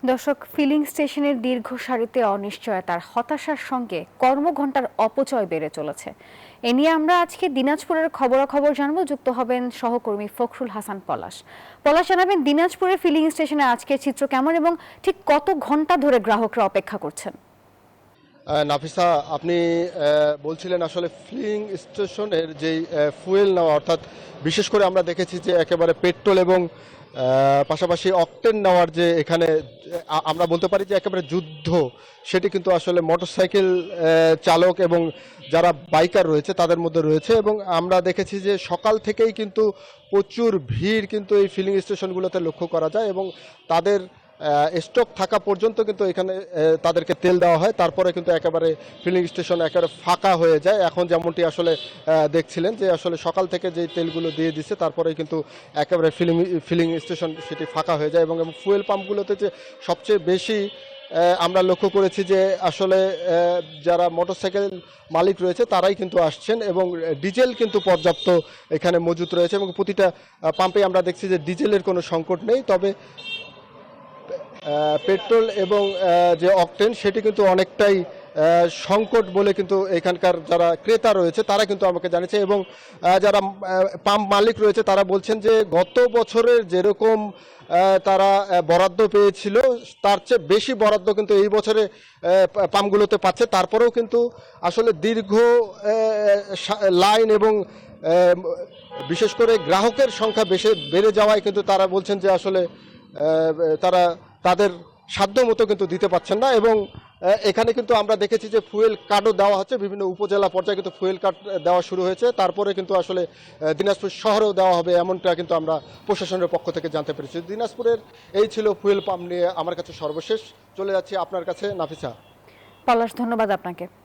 দর্শক, ফিলিং স্টেশনের দীর্ঘ সারিতে অনিশ্চয়তার হতাশার সঙ্গে কর্মঘণ্টার অপচয় বেড়ে চলেছে। এ নিয়ে আমরা আজকে দিনাজপুরের খবরাখবর জানবো। যুক্ত হবেন সহকর্মী ফখরুল হাসান পলাশ। পলাশ, জানাবেন দিনাজপুরের ফিলিং স্টেশনে আজকের চিত্র কেমন এবং ঠিক কত ঘন্টা ধরে গ্রাহকরা অপেক্ষা করছেন? নাফিসা, আপনি বলছিলেন আসলে ফিলিং স্টেশনের যেই ফুয়েল নেওয়া, অর্থাৎ বিশেষ করে আমরা দেখেছি যে একেবারে পেট্রোল এবং পাশাপাশি অকটেন নেওয়ার যে এখানে আমরা বলতে পারি যে একেবারে যুদ্ধ, সেটি কিন্তু আসলে মোটরসাইকেল চালক এবং যারা বাইকার রয়েছে তাদের মধ্যে রয়েছে। এবং আমরা দেখেছি যে সকাল থেকেই কিন্তু প্রচুর ভিড় কিন্তু এই ফিলিং স্টেশনগুলোতে লক্ষ্য করা যায় এবং তাদের স্টক থাকা পর্যন্ত কিন্তু এখানে তাদেরকে তেল দেওয়া হয়, তারপরে কিন্তু একেবারে ফিলিং স্টেশন একেবারে ফাঁকা হয়ে যায়। এখন যেমনটি আসলে দেখছিলেন যে আসলে সকাল থেকে যেই তেলগুলো দিয়ে দিচ্ছে তারপরে কিন্তু একেবারে ফিলিং স্টেশন সেটি ফাঁকা হয়ে যায়। এবং ফুয়েল পাম্পগুলোতে যে সবচেয়ে বেশি আমরা লক্ষ্য করেছি যে আসলে যারা মোটরসাইকেল মালিক রয়েছে তারাই কিন্তু আসছেন এবং ডিজেল কিন্তু পর্যাপ্ত এখানে মজুত রয়েছে এবং প্রতিটা পাম্পে আমরা দেখছি যে ডিজেলের কোনো সংকট নেই। তবে পেট্রোল এবং যে অকটেন সেটি কিন্তু অনেকটাই সংকট বলে কিন্তু এখানকার যারা ক্রেতা রয়েছে তারা কিন্তু আমাকে জানিয়েছে। এবং যারা পাম্প মালিক রয়েছে তারা বলছেন যে গত বছরের যেরকম তারা বরাদ্দ পেয়েছিল তার চেয়ে বেশি বরাদ্দ কিন্তু এই বছরে পাম্পগুলোতে পাচ্ছে। তারপরেও কিন্তু আসলে দীর্ঘ লাইন এবং বিশেষ করে গ্রাহকের সংখ্যা বেড়ে যাওয়ায় কিন্তু তারা বলছেন যে আসলে তারা তাদের সাধ্য মতো কিন্তু দিতে পারছেন না। এবং এখানে কিন্তু আমরা দেখেছি যে ফুয়েল কার্ডও দেওয়া হচ্ছে, বিভিন্ন উপজেলা পর্যায়ে কিন্তু ফুয়েল কার্ড দেওয়া শুরু হয়েছে। তারপরে কিন্তু আসলে দিনাজপুর শহরেও দেওয়া হবে এমনটা কিন্তু আমরা প্রশাসনের পক্ষ থেকে জানতে পেরেছি। দিনাজপুরের এই ছিল ফুয়েল পাম্প নিয়ে আমার কাছে সর্বশেষ। চলে যাচ্ছি আপনার কাছে নাফিসা। পলাশ, ধন্যবাদ আপনাকে।